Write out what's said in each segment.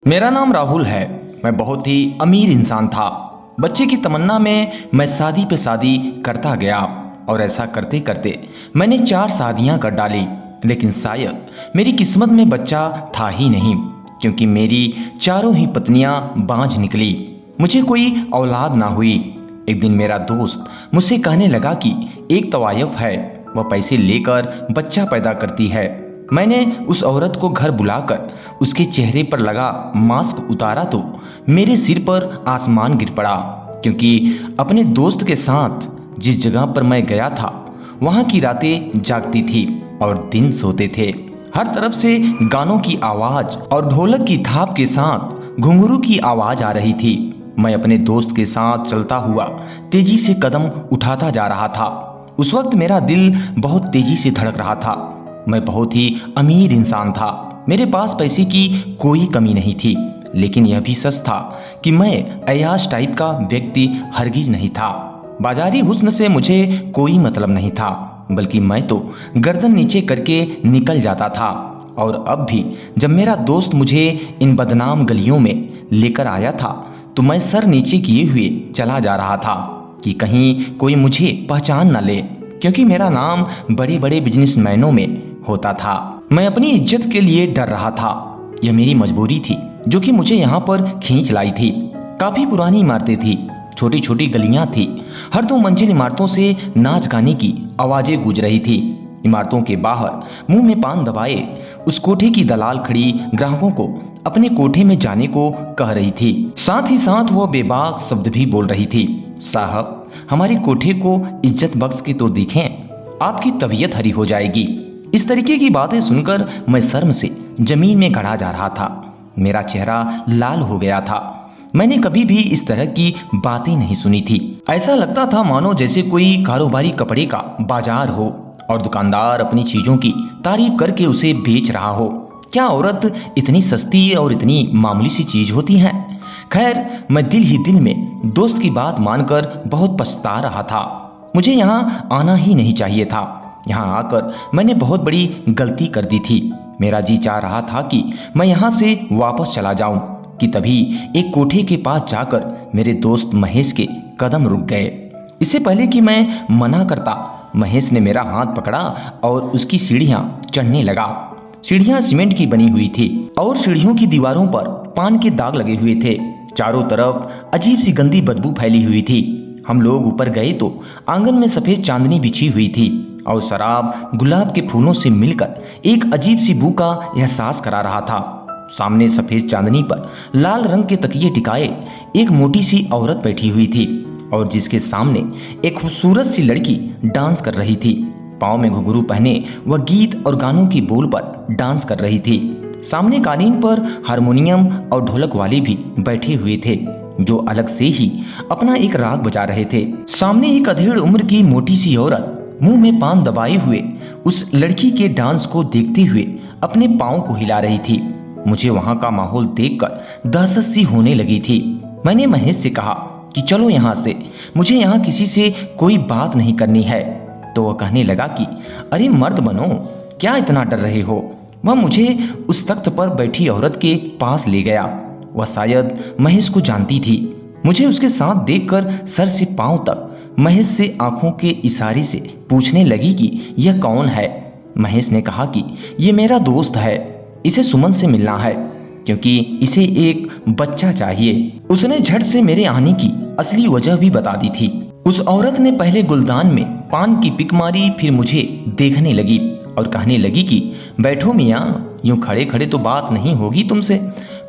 मेरा नाम राहुल है। मैं बहुत ही अमीर इंसान था। बच्चे की तमन्ना में मैं शादी पे शादी करता गया और ऐसा करते करते मैंने 4 शादियां कर डाली। लेकिन शायद मेरी किस्मत में बच्चा था ही नहीं, क्योंकि मेरी चारों ही पत्नियां बांझ निकली। मुझे कोई औलाद ना हुई। एक दिन मेरा दोस्त मुझसे कहने लगा कि एक तवायफ है, वह पैसे लेकर बच्चा पैदा करती है। मैंने उस औरत को घर बुलाकर उसके चेहरे पर लगा मास्क उतारा तो मेरे सिर पर आसमान गिर पड़ा, क्योंकि अपने दोस्त के साथ जिस जगह पर मैं गया था वहां की रातें जागती थी और दिन सोते थे। हर तरफ से गानों की आवाज और ढोलक की थाप के साथ घुंघरू की आवाज आ रही थी। मैं अपने दोस्त के साथ चलता हुआ तेजी से कदम उठाता जा रहा था। उस वक्त मेरा दिल बहुत तेजी से धड़क रहा था। मैं बहुत ही अमीर इंसान था। मेरे पास पैसे की कोई कमी नहीं थी, लेकिन यह भी सच था कि मैं अय्याश टाइप का व्यक्ति हरगिज नहीं था। बाजारी हुस्न से मुझे कोई मतलब नहीं था, बल्कि मैं तो गर्दन नीचे करके निकल जाता था। और अब भी जब मेरा दोस्त मुझे इन बदनाम गलियों में लेकर आया था तो मैं सर नीचे किए हुए चला जा रहा था कि कहीं कोई मुझे पहचान न ले, क्योंकि मेरा नाम बड़े बड़े बिजनेसमैनों में होता था। मैं अपनी इज्जत के लिए डर रहा था। यह मेरी मजबूरी थी जो कि मुझे यहाँ पर खींच लाई थी। काफी पुरानी इमारतें थी, छोटी छोटी गलियां थी। हर 2 मंजिल इमारतों से नाच गाने की आवाजें गूंज रही थी। इमारतों के बाहर मुंह में पान दबाए उस कोठे की दलाल खड़ी ग्राहकों को अपने कोठे में जाने को कह रही थी। साथ ही साथ वह बेबाक शब्द भी बोल रही थी, साहब हमारे कोठे को इज्जत बख्श के तो देखें, आपकी तबीयत हरी हो जाएगी। इस तरीके की बातें सुनकर मैं शर्म से जमीन में गड़ा जा रहा था। मेरा चेहरा लाल हो गया था। मैंने कभी भी इस तरह की बातें नहीं सुनी थी। ऐसा लगता था मानो जैसे कोई कारोबारी कपड़े का बाजार हो और दुकानदार अपनी चीजों की तारीफ करके उसे बेच रहा हो। क्या औरत इतनी सस्ती और इतनी मामूली सी चीज होती है? खैर, मैं दिल ही दिल में दोस्त की बात मानकर बहुत पछता रहा था। मुझे यहाँ आना ही नहीं चाहिए था। यहाँ आकर मैंने बहुत बड़ी गलती कर दी थी। मेरा जी चाह रहा था कि मैं यहाँ से वापस चला जाऊं कि तभी एक कोठे के पास जाकर मेरे दोस्त महेश के कदम रुक गए। इससे पहले कि मैं मना करता, महेश ने मेरा हाथ पकड़ा और उसकी सीढ़ियां चढ़ने लगा। सीढ़ियां सीमेंट की बनी हुई थी और सीढ़ियों की दीवारों पर पान के दाग लगे हुए थे। चारों तरफ अजीब सी गंदी बदबू फैली हुई थी। हम लोग ऊपर गए तो आंगन में सफेद चांदनी बिछी हुई थी और शराब गुलाब के फूलों से मिलकर एक अजीब सी बू का एहसास करा रहा था। सामने सफेद चांदनी पर लाल रंग के तकिए टिकाए एक मोटी सी औरत बैठी हुई थी और जिसके सामने एक खूबसूरत सी लड़की डांस कर रही थी। पाँव में घुंघरू पहने वह गीत और गानों की बोल पर डांस कर रही थी। सामने कालीन पर हारमोनियम और ढोलक वाले भी बैठे हुए थे, जो अलग से ही अपना एक राग बजा रहे थे। सामने एक अधेड़ उम्र की मोटी सी औरत मुंह में पान दबाए हुए उस लड़की के डांस को देखते हुए अपने पाँव को हिला रही थी। मुझे वहां का माहौल देखकर दहशत सी होने लगी थी। मैंने महेश से कहा कि चलो यहाँ से, मुझे यहाँ किसी से कोई बात नहीं करनी है। तो वह कहने लगा कि अरे मर्द बनो, क्या इतना डर रहे हो? वह मुझे उस तख्त पर बैठी औरत के पास ले गया। वह शायद महेश को जानती थी। मुझे उसके साथ देखकर सर से पांव तक महेश से आंखों के इशारे से पूछने लगी कि यह कौन है। महेश ने कहा कि यह मेरा दोस्त है, इसे सुमन से मिलना है क्योंकि इसे एक बच्चा चाहिए। उसने झट से मेरे आने की असली वजह भी बता दी थी। उस औरत ने पहले गुलदान में पान की पिक मारी, फिर मुझे देखने लगी और कहने लगी कि बैठो मियाँ, यूं खड़े खड़े तो बात नहीं होगी तुमसे।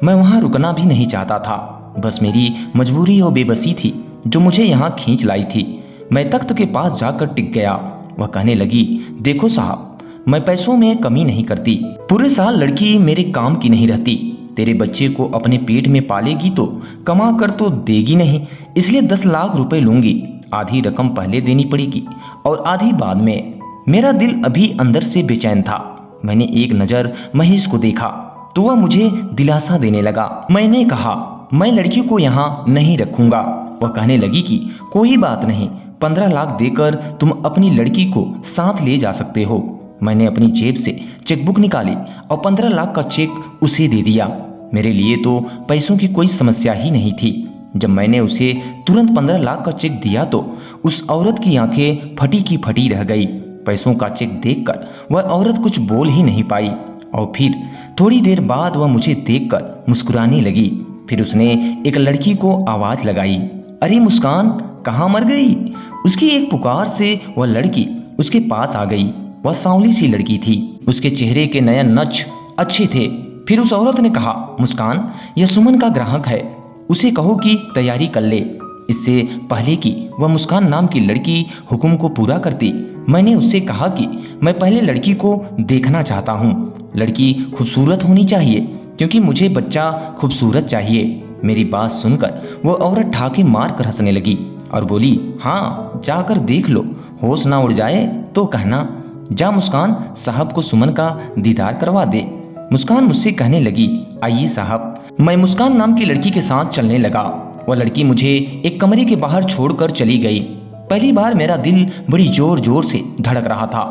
मैं वहां रुकना भी नहीं चाहता था, बस मेरी मजबूरी और बेबसी थी जो मुझे यहाँ खींच लाई थी। मैं तख्त के पास जाकर टिक गया। वह कहने लगी, देखो साहब, मैं पैसों में कमी नहीं करती। पूरे साल लड़की मेरे काम की नहीं रहती। तेरे बच्चे को अपने पेट में पालेगी तो कमा कर तो देगी नहीं, इसलिए 10 लाख रुपए लूंगी। आधी रकम पहले देनी पड़ेगी और आधी बाद में। मेरा दिल अभी अंदर से बेचैन था। मैंने एक नजर महेश को देखा तो वह मुझे दिलासा देने लगा। मैंने कहा, मैं लड़की को यहाँ नहीं रखूंगा। वह कहने लगी कि कोई बात नहीं, 15 लाख देकर तुम अपनी लड़की को साथ ले जा सकते हो। मैंने अपनी जेब से चेकबुक निकाली और 15 लाख का चेक उसे दे दिया। मेरे लिए तो पैसों की कोई समस्या ही नहीं थी। जब मैंने उसे तुरंत 15 लाख का चेक दिया तो उस औरत की आंखें फटी की फटी रह गई। पैसों का चेक देखकर वह औरत कुछ बोल ही नहीं पाई और फिर थोड़ी देर बाद वह मुझे देखकर मुस्कुराने लगी। फिर उसने एक लड़की को आवाज लगाई, अरे मुस्कान, कहाँ मर गई? उसकी एक पुकार से वह लड़की उसके पास आ गई। वह सांवली सी लड़की थी, उसके चेहरे के नयन नक्श अच्छे थे। फिर उस औरत ने कहा, मुस्कान, यह सुमन का ग्राहक है, उसे कहो कि तैयारी कर ले। इससे पहले कि वह मुस्कान नाम की लड़की हुक्म को पूरा करती, मैंने उससे कहा कि मैं पहले लड़की को देखना चाहता हूँ। लड़की खूबसूरत होनी चाहिए क्योंकि मुझे बच्चा खूबसूरत चाहिए। मेरी बात सुनकर वो औरत ठाके मार कर हंसने लगी और बोली, हाँ जाकर देख लो, होश ना उड़ जाए तो कहना। जा मुस्कान, साहब को सुमन का दीदार करवा दे। मुस्कान मुझसे कहने लगी, आइए साहब। मैं मुस्कान नाम की लड़की के साथ चलने लगा। वह लड़की मुझे एक कमरे के बाहर छोड़कर चली गई। पहली बार मेरा दिल बड़ी जोर जोर से धड़क रहा था।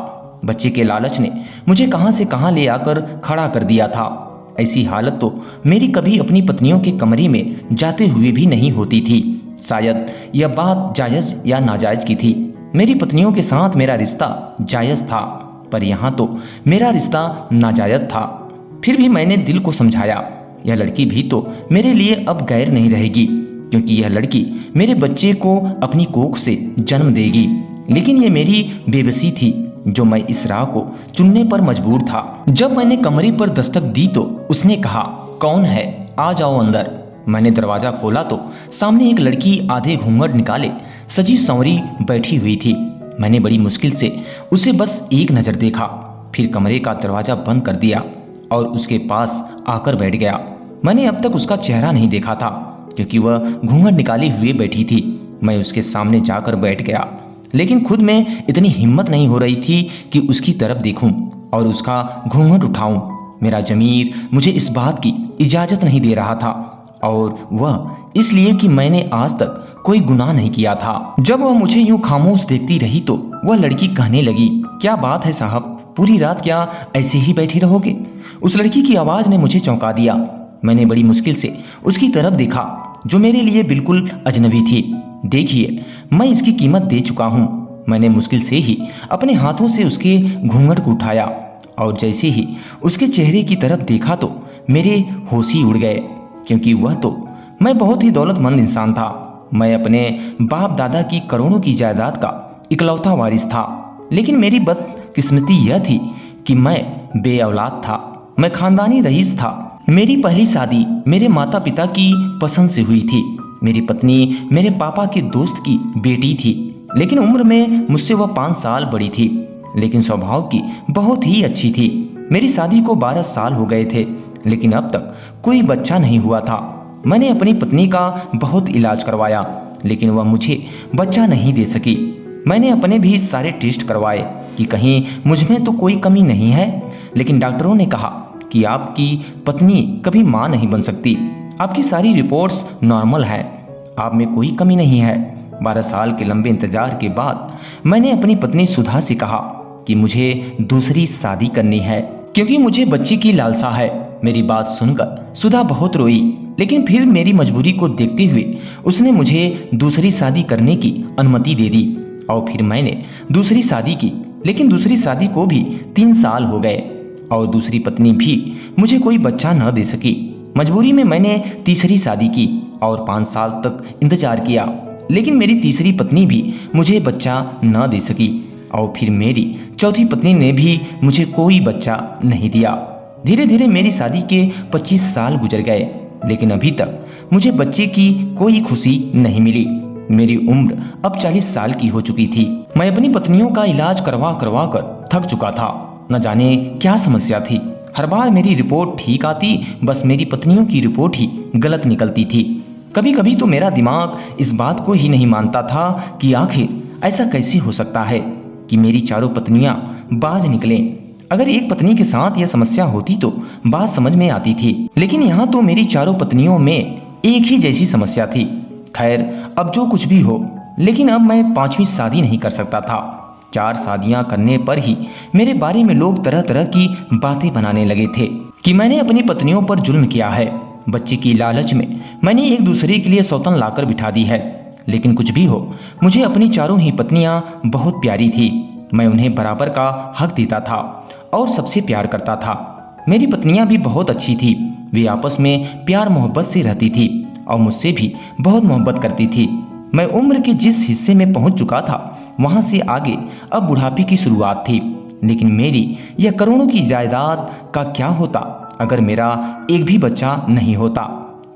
बच्चे के लालच ने मुझे कहां से कहां ले आकर खड़ा कर दिया था। ऐसी हालत तो मेरी कभी अपनी पत्नियों के कमरे में जाते हुए भी नहीं होती थी। शायद यह बात जायज या नाजायज की थी। मेरी पत्नियों के साथ मेरा रिश्ता जायज था, पर यहाँ तो मेरा रिश्ता नाजायज था। फिर भी मैंने दिल को समझाया, यह लड़की भी तो मेरे लिए अब गैर नहीं रहेगी, क्योंकि यह लड़की मेरे बच्चे को अपनी कोख से जन्म देगी। लेकिन ये मेरी बेबसी थी जो मैं इस राह को चुनने पर मजबूर था। जब मैंने कमरे पर दस्तक दी तो उसने कहा, कौन है, आ जाओ अंदर। मैंने दरवाजा खोला तो सामने एक लड़की आधे घूंघट निकाले सजी संवरी बैठी हुई थी। मैंने बड़ी मुश्किल से उसे बस एक नजर देखा, फिर कमरे का दरवाजा बंद कर दिया और उसके पास आकर बैठ गया। मैंने अब तक उसका चेहरा नहीं देखा था क्योंकि वह घूंघट निकाली हुए बैठी थी। मैं उसके सामने जाकर बैठ गया, लेकिन खुद में इतनी हिम्मत नहीं हो रही थी कि उसकी तरफ देखूं और उसका घूंघट उठाऊं। मेरा जमीर मुझे इस बात की इजाजत नहीं दे रहा था, और वह इसलिए कि मैंने आज तक कोई गुनाह नहीं किया था। जब वह मुझे यूं खामोश देखती रही तो वह लड़की कहने लगी, क्या बात है साहब, पूरी रात क्या ऐसे ही बैठे रहोगे? उस लड़की की आवाज ने मुझे चौंका दिया। मैंने बड़ी मुश्किल से उसकी तरफ देखा जो मेरे लिए बिल्कुल अजनबी थी। देखिए, मैं इसकी कीमत दे चुका हूँ। मैंने मुश्किल से ही अपने हाथों से उसके घूंघट को उठाया और जैसे ही उसके चेहरे की तरफ देखा तो मेरे होश ही उड़ गए, क्योंकि वह तो मैं बहुत ही दौलतमंद इंसान था। मैं अपने बाप दादा की करोड़ों की जायदाद का इकलौता वारिस था, लेकिन मेरी बदकिस्मती यह थी कि मैं बे औलाद था। मैं खानदानी रईस था। मेरी पहली शादी मेरे माता पिता की पसंद से हुई थी। मेरी पत्नी मेरे पापा के दोस्त की बेटी थी, लेकिन उम्र में मुझसे वह 5 साल बड़ी थी, लेकिन स्वभाव की बहुत ही अच्छी थी। मेरी शादी को 12 साल हो गए थे, लेकिन अब तक कोई बच्चा नहीं हुआ था। मैंने अपनी पत्नी का बहुत इलाज करवाया, लेकिन वह मुझे बच्चा नहीं दे सकी। मैंने अपने भी सारे टेस्ट करवाए कि कहीं मुझ में तो कोई कमी नहीं है, लेकिन डॉक्टरों ने कहा कि आपकी पत्नी कभी मां नहीं बन सकती। आपकी सारी रिपोर्ट्स नॉर्मल हैं, आप में कोई कमी नहीं है। 12 साल के लंबे इंतजार के बाद मैंने अपनी पत्नी सुधा से कहा कि मुझे दूसरी शादी करनी है, क्योंकि मुझे बच्चे की लालसा है। मेरी बात सुनकर सुधा बहुत रोई, लेकिन फिर मेरी मजबूरी को देखते हुए उसने मुझे दूसरी शादी करने की अनुमति दे दी। और फिर मैंने दूसरी शादी की, लेकिन दूसरी शादी को भी 3 साल हो गए और दूसरी पत्नी भी मुझे कोई बच्चा न दे सकी। मजबूरी में मैंने तीसरी शादी की और 5 साल तक इंतजार किया, लेकिन मेरी तीसरी पत्नी भी मुझे बच्चा न दे सकी। और फिर मेरी चौथी पत्नी ने भी मुझे कोई बच्चा नहीं दिया। धीरे धीरे मेरी शादी के 25 साल गुजर गए, लेकिन अभी तक मुझे बच्चे की कोई खुशी नहीं मिली। मेरी उम्र अब 40 साल की हो चुकी थी। मैं अपनी पत्नियों का इलाज करवा करवा कर थक चुका था। न जाने क्या समस्या थी, हर बार मेरी रिपोर्ट ठीक आती, बस मेरी पत्नियों की रिपोर्ट ही गलत निकलती थी। कभी कभी तो मेरा दिमाग इस बात को ही नहीं मानता था कि आखिर ऐसा कैसे हो सकता है कि मेरी चारों पत्नियां बाज निकलें। अगर एक पत्नी के साथ यह समस्या होती तो बात समझ में आती थी, लेकिन यहाँ तो मेरी चारों पत्नियों में एक ही जैसी समस्या थी। खैर, अब जो कुछ भी हो, लेकिन अब मैं 5वीं शादी नहीं कर सकता था। 4 शादियां करने पर ही मेरे बारे में लोग तरह तरह की बातें बनाने लगे थे कि मैंने अपनी पत्नियों पर जुल्म किया है। बच्चे की लालच में मैंने एक दूसरे के लिए सौतन लाकर बिठा दी है। लेकिन कुछ भी हो, मुझे अपनी चारों ही पत्नियां बहुत प्यारी थी। मैं उन्हें बराबर का हक देता था और सबसे प्यार करता था। मेरी पत्नियां भी बहुत अच्छी थी। वे आपस में प्यार मोहब्बत से रहती थी और मुझसे भी बहुत मोहब्बत करती थी। मैं उम्र के जिस हिस्से में पहुंच चुका था, वहां से आगे अब बुढ़ापे की शुरुआत थी। लेकिन मेरी यह करोड़ों की जायदाद का क्या होता अगर मेरा एक भी बच्चा नहीं होता?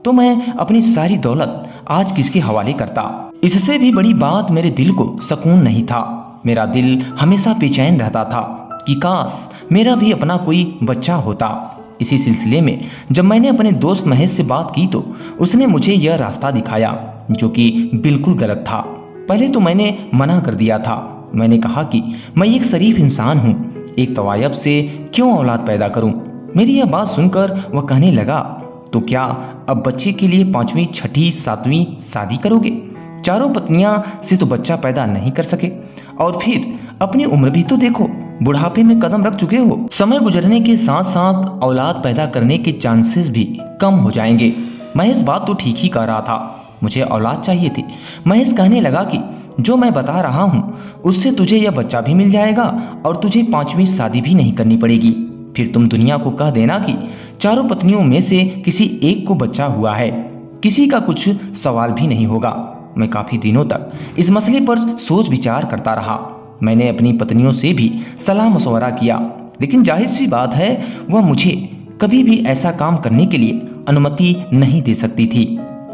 तो मैं अपनी सारी दौलत आज किसके हवाले करता? इससे भी बड़ी बात, मेरे दिल को सुकून नहीं था। मेरा दिल हमेशा बेचैन रहता था कि काश मेरा भी अपना कोई बच्चा होता। इसी सिलसिले में जब मैंने अपने दोस्त महेश से बात की तो उसने मुझे यह रास्ता दिखाया जो कि बिल्कुल गलत था। पहले तो मैंने मना कर दिया था। मैंने कहा कि मैं एक शरीफ इंसान हूँ, एक तवायब से क्यों औलाद पैदा करूँ? मेरी यह बात सुनकर वह कहने लगा, तो क्या अब बच्चे के लिए 5वीं, 6ठी, 7वीं शादी करोगे? चारों पत्नियां से तो बच्चा पैदा नहीं कर सके, और फिर अपनी उम्र भी तो देखो, बुढ़ापे में कदम रख चुके हो। समय गुजरने के साथ साथ औलाद पैदा करने के चांसेस भी कम हो जाएंगे। महेश बात तो ठीक ही कह रहा था, मुझे औलाद चाहिए थी। महेश कहने लगा कि जो मैं बता रहा हूँ उससे तुझे यह बच्चा भी मिल जाएगा और तुझे 5वीं शादी भी नहीं करनी पड़ेगी। फिर तुम दुनिया को कह देना कि चारों पत्नियों में से किसी एक को बच्चा हुआ है, किसी का कुछ सवाल भी नहीं होगा। मैं काफी दिनों तक इस मसले पर सोच विचार करता रहा। मैंने अपनी पत्नियों से भी सलाह मशवरा किया, लेकिन जाहिर सी बात है वह मुझे कभी भी ऐसा काम करने के लिए अनुमति नहीं दे सकती थी।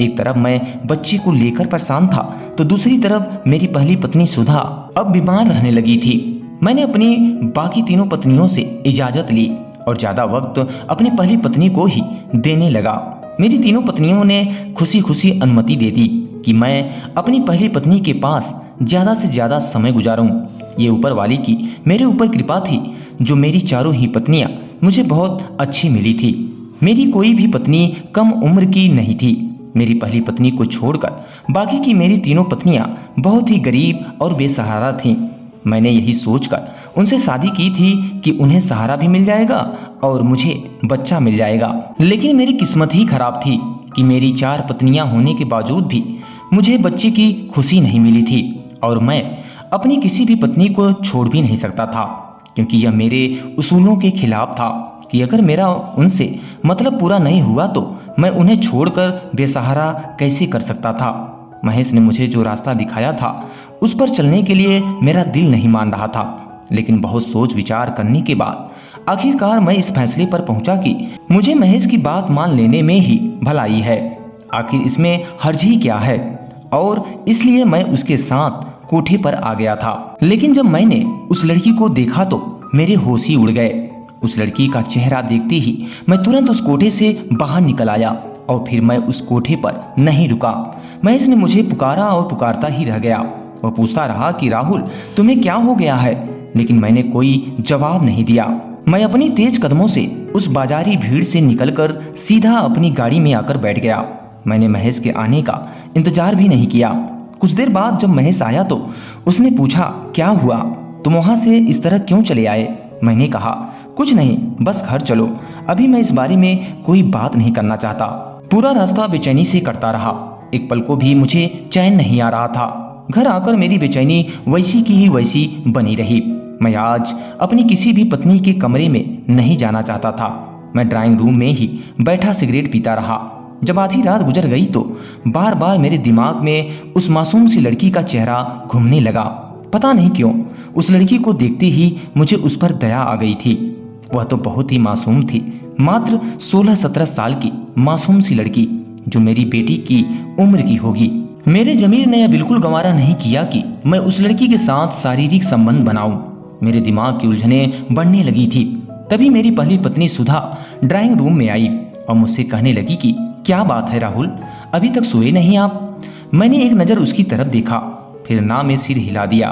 एक तरफ मैं बच्चे को लेकर परेशान था तो दूसरी तरफ मेरी पहली पत्नी सुधा अब बीमार रहने लगी थी। मैंने अपनी बाकी तीनों पत्नियों से इजाजत ली और ज्यादा वक्त अपनी पहली पत्नी को ही देने लगा। मेरी तीनों पत्नियों ने खुशी खुशी अनुमति दे दी कि मैं अपनी पहली पत्नी के पास ज्यादा से ज्यादा समय गुजारूं। ये ऊपर वाली की मेरे ऊपर कृपा थी जो मेरी चारों ही पत्नियां मुझे बहुत अच्छी मिली थी। मेरी कोई भी पत्नी कम उम्र की नहीं थी। मेरी पहली पत्नी को छोड़कर बाकी की मेरी तीनों पत्नियां बहुत ही गरीब और बेसहारा थीं। मैंने यही सोचकर उनसे शादी की थी कि उन्हें सहारा भी मिल जाएगा और मुझे बच्चा मिल जाएगा। लेकिन मेरी किस्मत ही खराब थी कि मेरी 4 पत्नियां होने के बावजूद भी मुझे बच्चे की खुशी नहीं मिली थी और मैं अपनी किसी भी पत्नी को छोड़ भी नहीं सकता था, क्योंकि यह मेरे उसूलों के खिलाफ था कि अगर मेरा उनसे मतलब पूरा नहीं हुआ तो मैं उन्हें छोड़कर बेसहारा कैसे कर सकता था। महेश ने मुझे जो रास्ता दिखाया था उस पर चलने के लिए मेरा दिल नहीं मान रहा था, लेकिन बहुत सोच विचार करने के बाद आखिरकार मैं इस फैसले पर पहुंचा कि मुझे महेश की बात मान लेने में ही भलाई है। आखिर इसमें हर्ज ही क्या है, और इसलिए मैं उसके साथ कोठे पर आ गया था। लेकिन जब मैंने उस लड़की को देखा तो मेरे होश ही उड़ गए। उस लड़की का चेहरा देखते ही मैं तुरंत उस कोठे से बाहर निकल आया और फिर मैं उस कोठे पर नहीं रुका। महेश ने मुझे पुकारा और पुकारता ही रह गया। वह पूछता रहा कि राहुल तुम्हें क्या हो गया है, लेकिन मैंने कोई जवाब नहीं दिया। मैं अपनी तेज कदमों से उस बाजारी भीड़ से निकलकर सीधा अपनी गाड़ी में आकर बैठ गया। मैंने महेश के आने का इंतजार भी नहीं किया। कुछ देर बाद जब महेश आया तो उसने पूछा, क्या हुआ, तुम वहां से इस तरह क्यों चले आए? मैंने कहा, कुछ नहीं, बस घर चलो, अभी मैं इस बारे में कोई बात नहीं करना चाहता। पूरा रास्ता बेचैनी से कटता रहा। एक पल को भी मुझे चैन नहीं आ रहा था। घर आकर मेरी बेचैनी वैसी की ही वैसी बनी रही। मैं आज अपनी किसी भी पत्नी के कमरे में नहीं जाना चाहता था। मैं ड्राइंग रूम में ही बैठा सिगरेट पीता रहा। जब आधी रात गुजर गई तो बार बार मेरे दिमाग में उस मासूम सी लड़की का चेहरा घूमने लगा। पता नहीं क्यों उस लड़की को देखते ही मुझे उस पर दया आ गई थी। वह तो बहुत ही मासूम थी, मात्र 16-17 साल की मासूम सी लड़की जो मेरी बेटी की उम्र की होगी। मेरे जमीर ने यह बिल्कुल गवारा नहीं किया कि मैं उस लड़की के साथ शारीरिक संबंध बनाऊं। मेरे दिमाग की उलझनें बढ़ने लगी थी। तभी मेरी पहली पत्नी सुधा ड्राइंग रूम में आई और मुझसे कहने लगी कि क्या बात है राहुल, अभी तक सोए नहीं आप? मैंने एक नज़र उसकी तरफ देखा, फिर ना में सिर हिला दिया।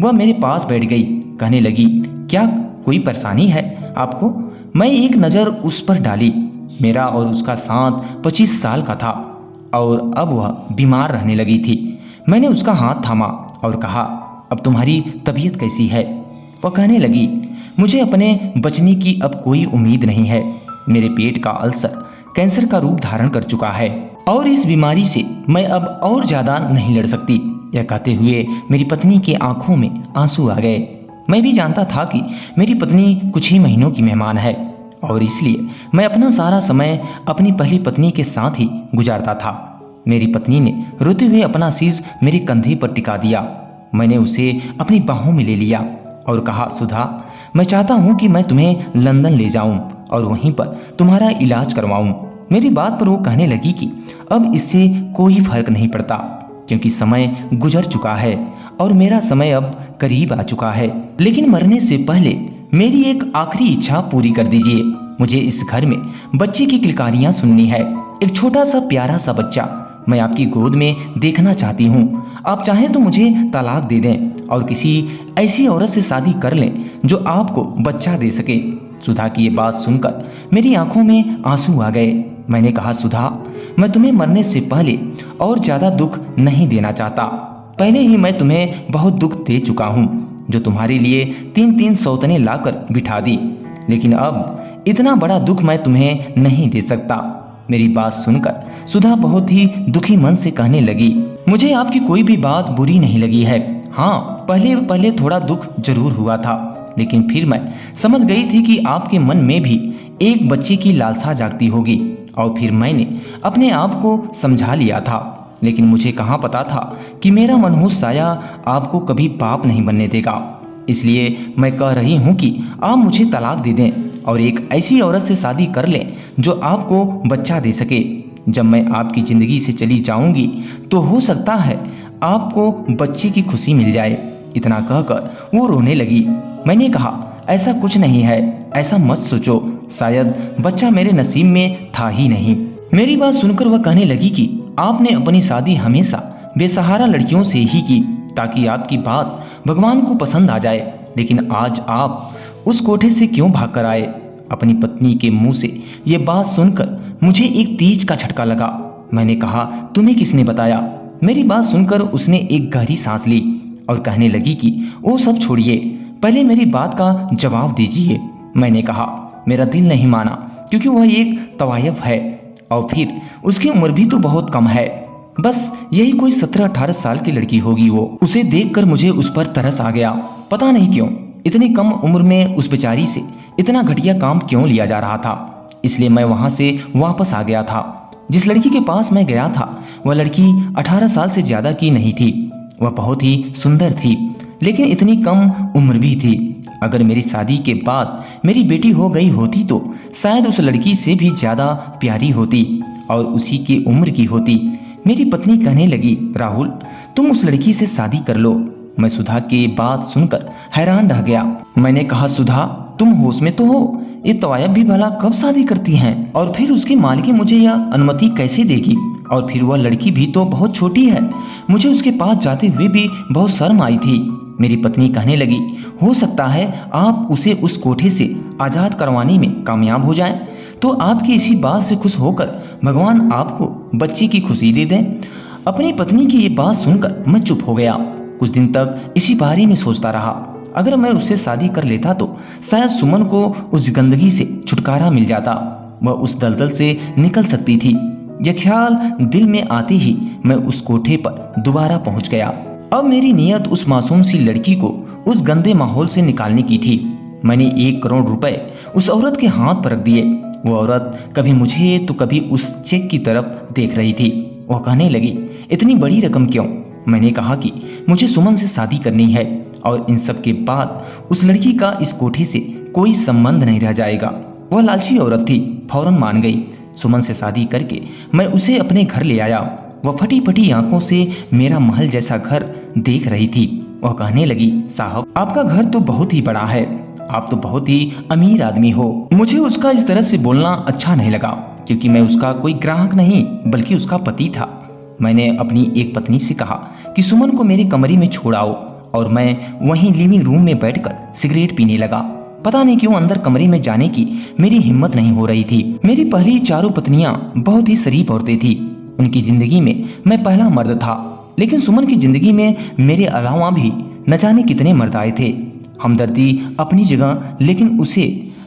वह मेरे पास बैठ गई, कहने लगी, क्या कोई परेशानी है आपको? मैं एक नज़र उस पर डाली। मेरा और उसका साथ 25 साल का था और अब वह बीमार रहने लगी थी। मैंने उसका हाथ थामा और कहा, अब तुम्हारी तबीयत कैसी है? वह कहने लगी, मुझे अपने बचने की अब कोई उम्मीद नहीं है। मेरे पेट का अल्सर कैंसर का रूप धारण कर चुका है और इस बीमारी से मैं अब और ज्यादा नहीं लड़ सकती। यह कहते हुए मेरी पत्नी की आंखों में आंसू आ गए। मैं भी जानता था कि मेरी पत्नी कुछ ही महीनों की मेहमान है और इसलिए मैं अपना सारा समय अपनी पहली पत्नी के साथ ही गुजारता था। मेरी पत्नी ने रोते हुए अपना सिर मेरे कंधे पर टिका दिया। मैंने उसे अपनी बाहों में ले लिया और कहा, सुधा, मैं चाहता हूँ कि मैं तुम्हें लंदन ले जाऊं और वहीं पर तुम्हारा इलाज करवाऊं। मेरी बात पर वो कहने लगी कि अब इससे कोई फर्क नहीं पड़ता क्योंकि समय गुजर चुका है और मेरा समय अब करीब आ चुका है। लेकिन मरने से पहले मेरी एक आखिरी इच्छा पूरी कर दीजिए। मुझे इस घर में बच्चे की किलकारियां सुननी है। एक छोटा सा प्यारा सा बच्चा मैं आपकी गोद में देखना चाहती हूँ। आप चाहें तो मुझे तलाक दे दें और किसी ऐसी औरत से शादी कर लें जो आपको बच्चा दे सके। सुधा की ये बात सुनकर मेरी आंखों में आंसू आ गए। मैंने कहा, सुधा, मैं तुम्हें मरने से पहले और ज्यादा दुख नहीं देना चाहता। पहले ही मैं तुम्हें बहुत दुख दे चुका हूँ जो तुम्हारे लिए 3-3 सौतने लाकर बिठा दी, लेकिन अब इतना बड़ा दुख मैं तुम्हें नहीं दे सकता। मेरी बात सुनकर सुधा बहुत ही दुखी मन से कहने लगी, मुझे आपकी कोई भी बात बुरी नहीं लगी है। हाँ, पहले थोड़ा दुख जरूर हुआ था, लेकिन फिर मैं समझ गई थी कि आपके मन में भी एक बच्चे की लालसा जागती होगी और फिर मैंने अपने आप को समझा लिया था। लेकिन मुझे कहाँ पता था कि मेरा मनहूस साया आपको कभी पाप नहीं बनने देगा। इसलिए मैं कह रही हूँ कि आप मुझे तलाक दे दें और एक ऐसी औरत से शादी कर लें जो आपको बच्चा दे सके। जब मैं आपकी ज़िंदगी से चली जाऊंगी तो हो सकता है आपको बच्चे की खुशी मिल जाए। इतना कहकर वो रोने लगी। मैंने कहा, ऐसा कुछ नहीं है, ऐसा मत सोचो, शायद बच्चा मेरे नसीब में था ही नहीं। मेरी बात सुनकर वह कहने लगी कि आपने अपनी शादी हमेशा बेसहारा लड़कियों से ही की ताकि आपकी बात भगवान को पसंद आ जाए, लेकिन आज आप उस कोठे से क्यों भाग कर आए? अपनी पत्नी के मुंह से ये बात सुनकर मुझे एक तीज का झटका लगा। मैंने कहा, तुम्हें किसने बताया? मेरी बात सुनकर उसने एक गहरी सांस ली और कहने लगी कि वो सब छोड़िए, पहले मेरी बात का जवाब दीजिए। मैंने कहा, मेरा दिल नहीं माना क्योंकि वह एक तवायफ है और फिर उसकी उम्र भी तो बहुत कम है, बस यही कोई 17-18 साल की लड़की होगी। वो उसे देखकर मुझे उस पर तरस आ गया। पता नहीं क्यों इतनी कम उम्र में उस बेचारी से इतना घटिया काम क्यों लिया जा रहा था। इसलिए मैं वहां से वापस आ गया था। जिस लड़की के पास मैं गया था वह लड़की 18 साल से ज्यादा की नहीं थी। वह बहुत ही सुंदर थी, लेकिन इतनी कम उम्र भी थी। अगर मेरी शादी के बाद मेरी बेटी हो गई होती तो शायद उस लड़की से भी ज्यादा प्यारी होती और उसी की उम्र की होती। मेरी पत्नी कहने लगी, राहुल, तुम उस लड़की से शादी कर लो। मैं सुधा की बात सुनकर हैरान रह गया। मैंने कहा, सुधा, तुम होश में तो हो? ये तवायब भी भला कब शादी करती हैं? और फिर उसकी मालिक मुझे यह अनुमति कैसे देगी? और फिर वह लड़की भी तो बहुत छोटी है। मुझे उसके पास जाते हुए भी बहुत शर्म आई थी। मेरी पत्नी कहने लगी, हो सकता है आप उसे उस कोठे से आजाद करवाने में कामयाब हो जाएं, तो आपकी इसी बात से खुश होकर भगवान आपको बच्चे की खुशी दे दें। अपनी पत्नी की ये बात सुनकर मैं चुप हो गया। कुछ दिन तक इसी बारे में सोचता रहा। अगर मैं उससे शादी कर लेता तो शायद सुमन को उस गंदगी से छुटकारा मिल जाता, वह उस दलदल से निकल सकती थी। यह ख्याल दिल में आते ही मैं उस कोठे पर दोबारा पहुंच गया। अब मेरी नीयत उस मासूम सी लड़की को उस गंदे माहौल से निकालने की थी। मैंने 1 करोड़ रुपए उस औरत के हाथ पर रख दिए। वो औरत कभी मुझे तो कभी उस चेक की तरफ देख रही थी। वह कहने लगी, इतनी बड़ी रकम क्यों? मैंने कहा कि मुझे सुमन से शादी करनी है और इन सब के बाद उस लड़की का इस कोठे से कोई संबंध नहीं रह जाएगा। वह लालची औरत थी, फौरन मान गई। सुमन से शादी करके मैं उसे अपने घर ले आया। वह फटी फटी आंखों से मेरा महल जैसा घर देख रही थी। वह कहने लगी, साहब, आपका घर तो बहुत ही बड़ा है, आप तो बहुत ही अमीर आदमी हो। मुझे उसका इस तरह से बोलना अच्छा नहीं लगा क्योंकि मैं उसका कोई ग्राहक नहीं बल्कि उसका पति था। मैंने अपनी एक पत्नी से कहा कि सुमन को मेरे कमरे में छोड़ आओ और मैं वहीं लिविंग रूम में बैठकर सिगरेट पीने लगा। पता नहीं क्यों अंदर कमरे में जाने की मेरी हिम्मत नहीं हो रही थी। मेरी पहली 4 पत्नियां बहुत ही शरीफ औरतें थी। उनकी जिंदगी में मैं पहला मर्द था, लेकिन सुमन की जिंदगी में मेरे अलावा भी न जाने कितने मर्द आए थे। हमदर्दी अपनी जगह, लेकिन उसे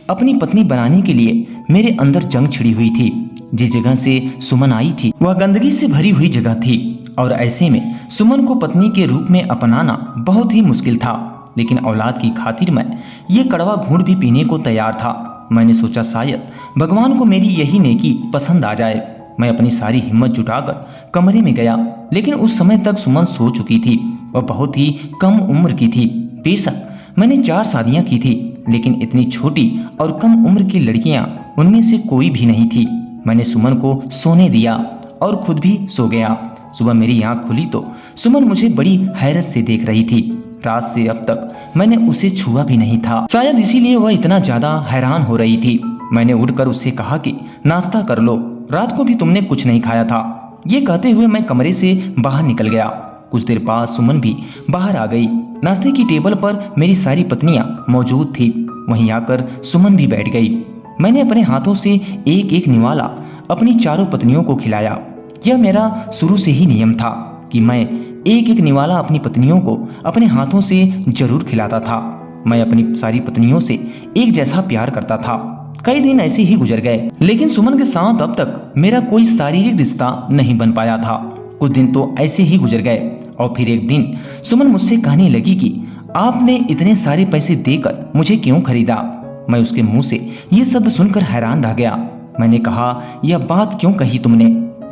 अपनी पत्नी बनाने के लिए मेरे अंदर जंग छिड़ी हुई थी। जिस जगह से सुमन आई थी वह गंदगी से भरी हुई जगह थी और ऐसे में सुमन को पत्नी के रूप में अपनाना बहुत ही मुश्किल था। लेकिन औलाद की खातिर मैं ये कड़वा घूंट भी पीने को तैयार था। मैंने सोचा शायद भगवान को मेरी यही नेकी पसंद आ जाए। मैं अपनी सारी हिम्मत जुटाकर कमरे में गया, लेकिन उस समय तक सुमन सो चुकी थी। वह बहुत ही कम उम्र की थी। बेशक मैंने 4 शादियां की थी, लेकिन इतनी छोटी और कम उम्र की लड़कियां उनमें से कोई भी नहीं थी। मैंने सुमन को सोने दिया और खुद भी सो गया। सुबह मेरी आंख खुली तो सुमन मुझे बड़ी हैरत से देख रही थी। रात से अब तक मैंने उसे छुआ भी नहीं था, शायद इसीलिए वह इतना ज्यादा हैरान हो रही थी। मैंने उठकर उससे कहा कि नाश्ता कर लो, रात को भी तुमने कुछ नहीं खाया था। ये कहते हुए मैं कमरे से बाहर निकल गया। कुछ देर बाद सुमन भी बाहर आ गई। नाश्ते की टेबल पर मेरी सारी पत्नियां मौजूद थी। वहीं आकर सुमन भी बैठ गई। मैंने अपने हाथों से एक एक निवाला अपनी चारों पत्नियों को खिलाया। यह मेरा शुरू से ही नियम था कि मैं एक एक निवाला अपनी पत्नियों को अपने हाथों से जरूर खिलाता था। मैं अपनी सारी पत्नियों से एक जैसा प्यार करता था। कई दिन ऐसे ही गुजर गए, लेकिन सुमन के साथ अब तक मेरा कोई शारीरिक रिश्ता नहीं बन पाया था। कुछ दिन तो ऐसे ही गुजर गए और फिर एक दिन सुमन मुझसे कहने लगी कि आपने इतने सारे पैसे देकर मुझे क्यों खरीदा। मैं उसके मुंह से ये शब्द सुनकर हैरान रह गया। मैंने कहा, यह बात क्यों कही तुमने?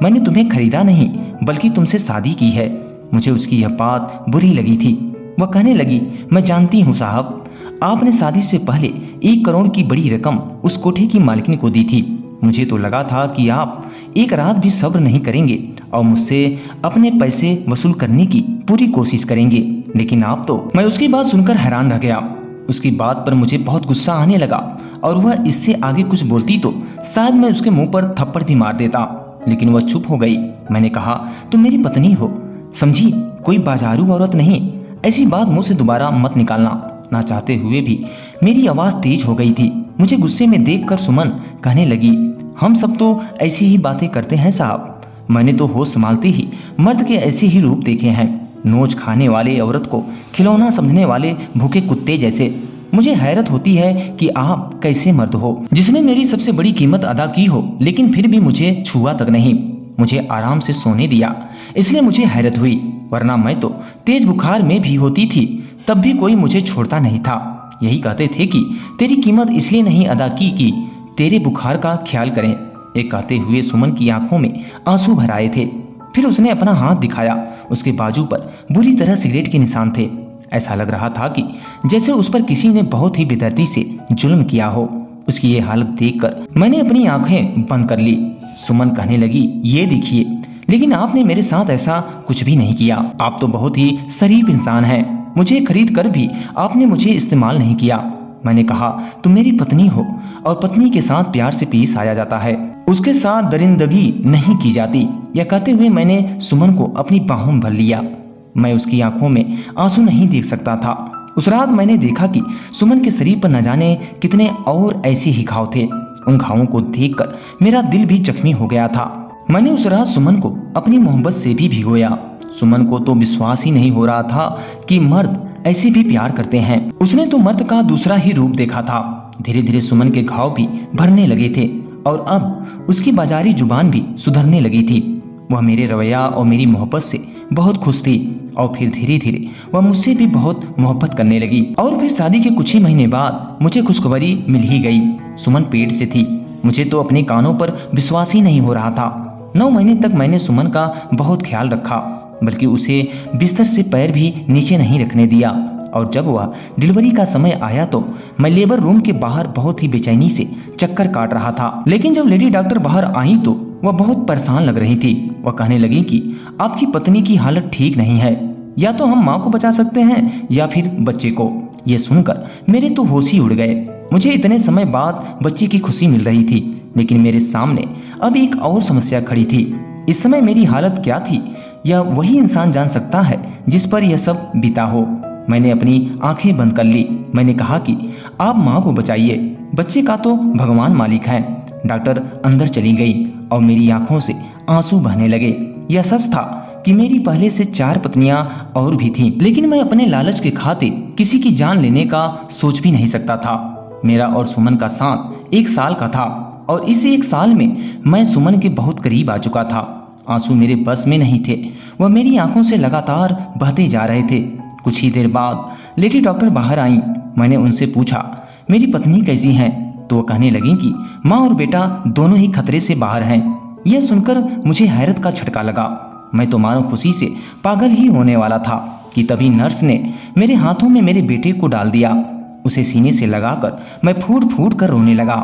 मैंने तुम्हें खरीदा नहीं बल्कि तुमसे शादी की है। मुझे उसकी यह बात बुरी लगी थी। वह कहने लगी, मैं जानती हूँ साहब, आपने शादी से पहले 1 करोड़ की बड़ी रकम उस कोठे की मालकिन को दी थी। मुझे तो लगा था कि आप एक रात भी सब्र नहीं करेंगे और मुझसे अपने पैसे वसूल करने की पूरी कोशिश करेंगे, लेकिन आप तो। मैं उसकी बात सुनकर हैरान रह गया। उसकी बात पर मुझे बहुत गुस्सा आने लगा और वह इससे आगे कुछ बोलती तो शायद मैं उसके मुंह पर थप्पड़ भी मार देता, लेकिन वह चुप हो गई। मैंने कहा, तुम मेरी पत्नी हो, समझी, कोई बाजारू औरत नहीं। ऐसी बात मुंह से दोबारा मत निकालना। ना चाहते हुए भी मेरी आवाज तेज हो गई थी। मुझे गुस्से में देखकर सुमन कहने लगी, हम सब तो ऐसी ही बातें करते हैं साहब। मैंने तो होश संभालते ही मर्द के ऐसे ही रूप देखे हैं, नोच खाने वाले औरत को खिलौना समझने वाले भूखे कुत्ते जैसे। मुझे हैरत होती है कि आप कैसे मर्द हो, जिसने मेरी सबसे बड़ी कीमत अदा की हो, लेकिन फिर भी मुझे छुआ तक नहीं, मुझे आराम से सोने दिया। इसलिए मुझे हैरत हुई, वरना मैं तो तेज बुखार में भी होती थी तब भी कोई मुझे छोड़ता नहीं था। यही कहते थे कि तेरी कीमत इसलिए नहीं अदा की कि तेरे बुखार का ख्याल करें। एक कहते हुए सुमन की आंखों में आंसू भर आए थे। फिर उसने अपना हाथ दिखाया। उसके बाजू पर बुरी तरह सिगरेट के निशान थे। ऐसा लग रहा था कि जैसे उस पर किसी ने बहुत ही बेदर्दी से जुल्म किया हो। उसकी ये हालत देखकर मैंने अपनी आंखें बंद कर ली। सुमन कहने लगी, ये देखिए, लेकिन आपने मेरे साथ ऐसा कुछ भी नहीं किया। आप तो बहुत ही शरीफ इंसान हैं। मुझे खरीद कर भी आपने मुझे इस्तेमाल नहीं किया। मैंने कहा, तुम मेरी पत्नी हो और पत्नी के साथ प्यार से पेश आया जाता है, उसके साथ दरिंदगी नहीं की जाती। यह कहते हुए मैंने सुमन को अपनी बाहों में भर लिया। मैं उसकी आंखों में आंसू नहीं देख सकता था। उस रात मैंने देखा कि सुमन के शरीर पर न जाने कितने और ऐसे ही घाव थे। उन घावों को देखकर मेरा दिल भी जख्मी हो गया था। मैंने उस रात सुमन को अपनी मोहब्बत से भी भिगोया। सुमन को तो विश्वास ही नहीं हो रहा था कि मर्द ऐसे भी प्यार करते हैं। उसने तो मर्द का दूसरा ही रूप देखा था। धीरे धीरे सुमन के घाव भी भरने लगे थे और अब उसकी बाजारी जुबान भी सुधरने लगी थी। वह मेरे रवैया और मेरी मोहब्बत से बहुत खुश थी और फिर धीरे धीरे वह मुझसे भी बहुत मोहब्बत करने लगी। और फिर शादी के कुछ ही महीने बाद मुझे खुशखबरी मिल ही गई। सुमन पेट से थी। मुझे तो अपने कानों पर विश्वास ही नहीं हो रहा था। 9 महीने तक मैंने सुमन का बहुत ख्याल रखा, बल्कि उसे बिस्तर से पैर भी नीचे नहीं रखने दिया। और जब वह डिलीवरी का समय आया तो मैं लेबर रूम के बाहर बहुत ही बेचैनी से चक्कर काट रहा था। लेकिन जब लेडी डॉक्टर बाहर आई तो वह बहुत परेशान लग रही थी। वह कहने लगी कि आपकी पत्नी की हालत ठीक नहीं है, या तो हम माँ को बचा सकते हैं या फिर बच्चे को। यह सुनकर मेरे तो होश ही उड़ गए। मुझे इतने समय बाद बच्चे की खुशी मिल रही थी, लेकिन मेरे सामने अब एक और समस्या खड़ी थी। इस समय मेरी हालत क्या थी यह वही इंसान जान सकता है जिस पर यह सब बीता हो। मैंने अपनी आंखें बंद कर ली। मैंने कहा कि आप माँ को बचाइए, बच्चे का तो भगवान मालिक है। डॉक्टर अंदर चली गई और मेरी आंखों से आंसू बहने लगे। यह सच था कि मेरी पहले से 4 पत्नियां और भी थीं, लेकिन मैं अपने लालच के खातिर किसी की जान लेने का सोच भी नहीं सकता था। मेरा और सुमन का साथ 1 साल का था और इसी एक साल में मैं सुमन के बहुत करीब आ चुका था। आंसू मेरे बस में नहीं थे, वह मेरी आंखों से लगातार बहते जा रहे थे। कुछ ही देर बाद लेडी डॉक्टर बाहर आई। मैंने उनसे पूछा मेरी पत्नी कैसी हैं, तो वो कहने लगी कि माँ और बेटा दोनों ही खतरे से बाहर हैं। यह सुनकर मुझे हैरत का झटका लगा। मैं तो मानो खुशी से पागल ही होने वाला था कि तभी नर्स ने मेरे हाथों में मेरे बेटे को डाल दिया। उसे सीने से लगाकर मैं फूट फूट कर रोने लगा।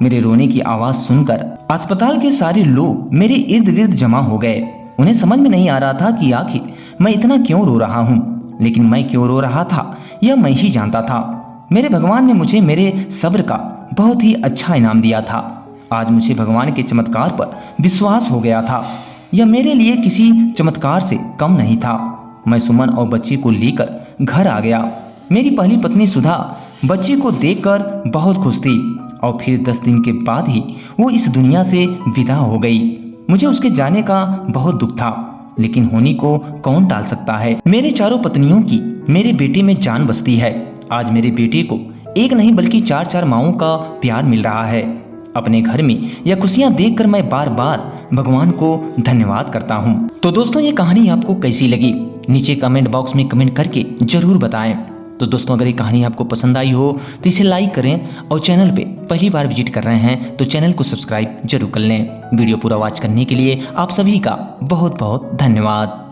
मेरे रोने की आवाज सुनकर अस्पताल के सारे लोग मेरे इर्द गिर्द जमा हो गए। उन्हें समझ में नहीं आ रहा था कि आखिर मैं इतना क्यों रो रहा हूँ, लेकिन मैं क्यों रो रहा था यह मैं ही जानता था। मेरे भगवान ने मुझे मेरे सब्र का बहुत ही अच्छा इनाम दिया था। आज मुझे भगवान के चमत्कार पर विश्वास हो गया था। यह मेरे लिए किसी चमत्कार से कम नहीं था। मैं सुमन और बच्ची को लेकर घर आ गया। मेरी पहली पत्नी सुधा बच्ची को देखकर बहुत खुश थी और फिर 10 दिन के बाद ही वो इस दुनिया से विदा हो गई। मुझे उसके जाने का बहुत दुख था, लेकिन होनी को कौन टाल सकता है। मेरे चारों पत्नियों की मेरे बेटे में जान बसती है। आज मेरे बेटे को एक नहीं बल्कि 4 माओं का प्यार मिल रहा है। अपने घर में यह खुशियां देखकर मैं बार बार भगवान को धन्यवाद करता हूँ। तो दोस्तों, ये कहानी आपको कैसी लगी नीचे कमेंट बॉक्स में कमेंट करके जरूर बताएं। तो दोस्तों, अगर ये कहानी आपको पसंद आई हो तो इसे लाइक करें और चैनल पे पहली बार विजिट कर रहे हैं तो चैनल को सब्सक्राइब जरूर कर लें। वीडियो पूरा वॉच करने के लिए आप सभी का बहुत बहुत धन्यवाद।